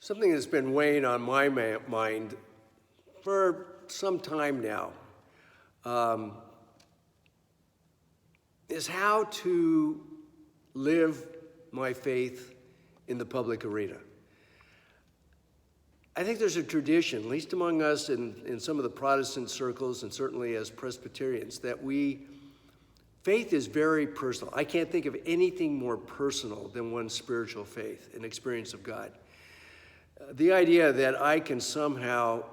Something that's been weighing on my mind for some time now is how to live my faith in the public arena. I think there's a tradition, at least among us in some of the Protestant circles and certainly as Presbyterians, that faith is very personal. I can't think of anything more personal than one's spiritual faith and experience of God. The idea that I can somehow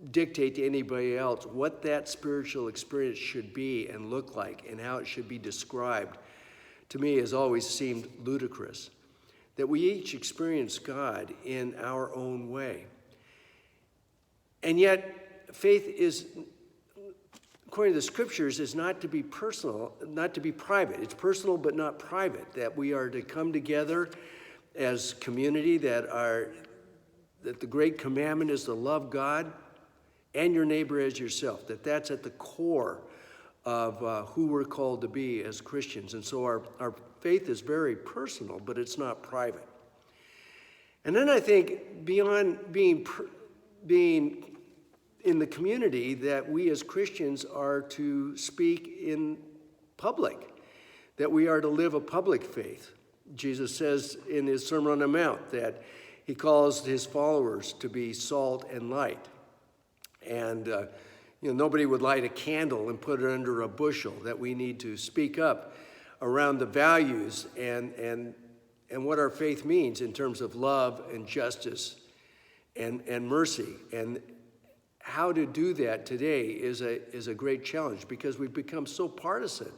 dictate to anybody else what that spiritual experience should be and look like and how it should be described, to me has always seemed ludicrous. That we each experience God in our own way. And yet, faith is, according to the scriptures, is not to be personal, not to be private. It's personal but not private, that we are to come together as community, that the great commandment is to love God and your neighbor as yourself, that's at the core of who we're called to be as Christians. And so our faith is very personal, but it's not private. And then I think beyond being in the community, that we as Christians are to speak in public, that we are to live a public faith. Jesus says in his Sermon on the Mount that he calls his followers to be salt and light. And nobody would light a candle and put it under a bushel, that we need to speak up around the values and what our faith means in terms of love and justice and mercy. And how to do that today is a great challenge, because we've become so partisan.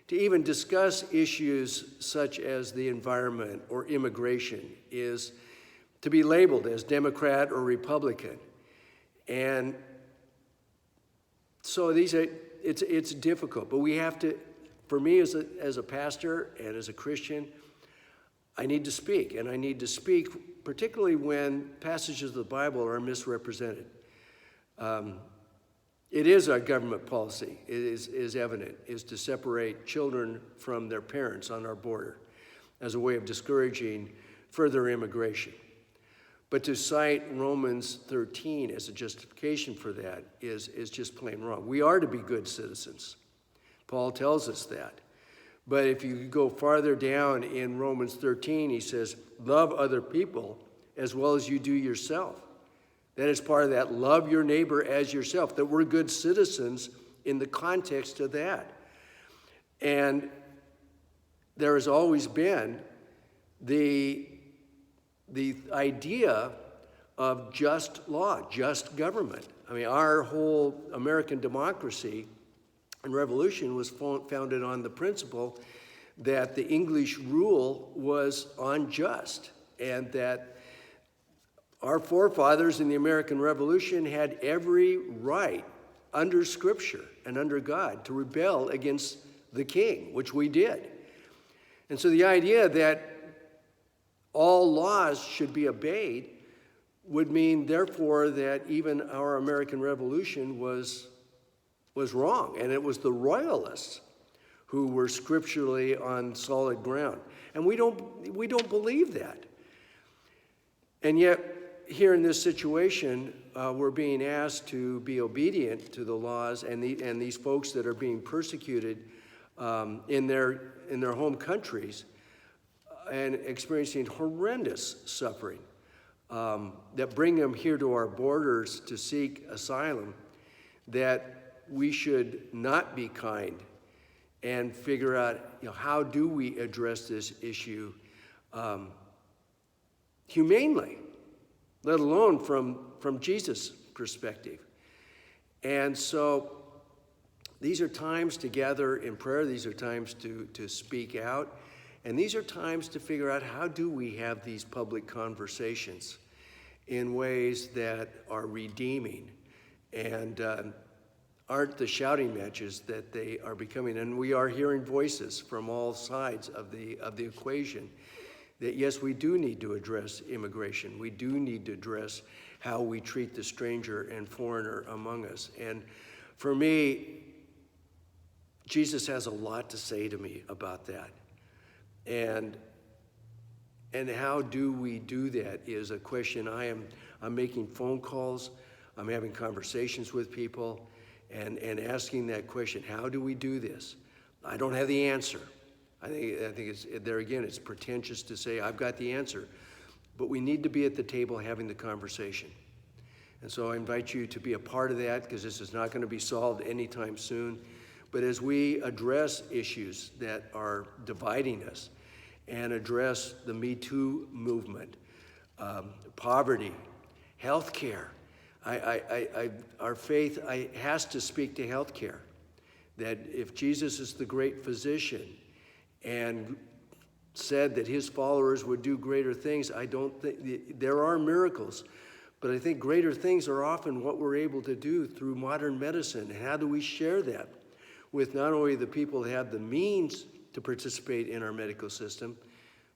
To even discuss issues such as the environment or immigration is to be labeled as Democrat or Republican. And so it's difficult, but we have to, for me as a pastor and as a Christian, I need to speak, and I need to speak particularly when passages of the Bible are misrepresented. It is our government policy, it is evident, is to separate children from their parents on our border as a way of discouraging further immigration. But to cite Romans 13 as a justification for that is just plain wrong. We are to be good citizens. Paul tells us that. But if you go farther down in Romans 13, he says, love other people as well as you do yourself. That is part of that, love your neighbor as yourself, that we're good citizens in the context of that. And there has always been the idea of just law, just government. I mean, our whole American democracy and revolution was founded on the principle that the English rule was unjust, and that our forefathers in the American Revolution had every right under Scripture and under God to rebel against the king, which we did. And so the idea that all laws should be obeyed would mean, therefore, that even our American Revolution was wrong, and it was the royalists who were scripturally on solid ground. And we don't believe that. And yet, here in this situation, we're being asked to be obedient to the laws, and these folks that are being persecuted in their home countries and experiencing horrendous suffering that bring them here to our borders to seek asylum, that we should not be kind and figure out, how do we address this issue humanely, let alone from Jesus' perspective. And so these are times to gather in prayer. These are times to speak out. And these are times to figure out, how do we have these public conversations in ways that are redeeming and aren't the shouting matches that they are becoming. And we are hearing voices from all sides of the equation that, yes, we do need to address immigration. We do need to address how we treat the stranger and foreigner among us. And for me, Jesus has a lot to say to me about that. And And how do we do that is a question I'm making phone calls, I'm having conversations with people, and asking that question, how do we do this? I don't have the answer. I think it's, there again, it's pretentious to say I've got the answer, but we need to be at the table having the conversation. And so I invite you to be a part of that, because this is not going to be solved anytime soon. But as we address issues that are dividing us and address the Me Too movement, poverty, healthcare, our faith has to speak to healthcare. That if Jesus is the great physician and said that his followers would do greater things, I don't think there are miracles, but I think greater things are often what we're able to do through modern medicine. How do we share that with not only the people that have the means to participate in our medical system,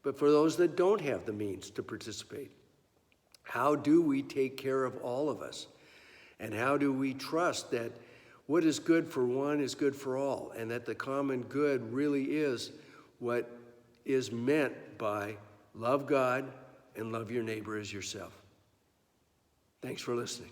but for those that don't have the means to participate? How do we take care of all of us? And how do we trust that what is good for one is good for all, and that the common good really is what is meant by love God and love your neighbor as yourself? Thanks for listening.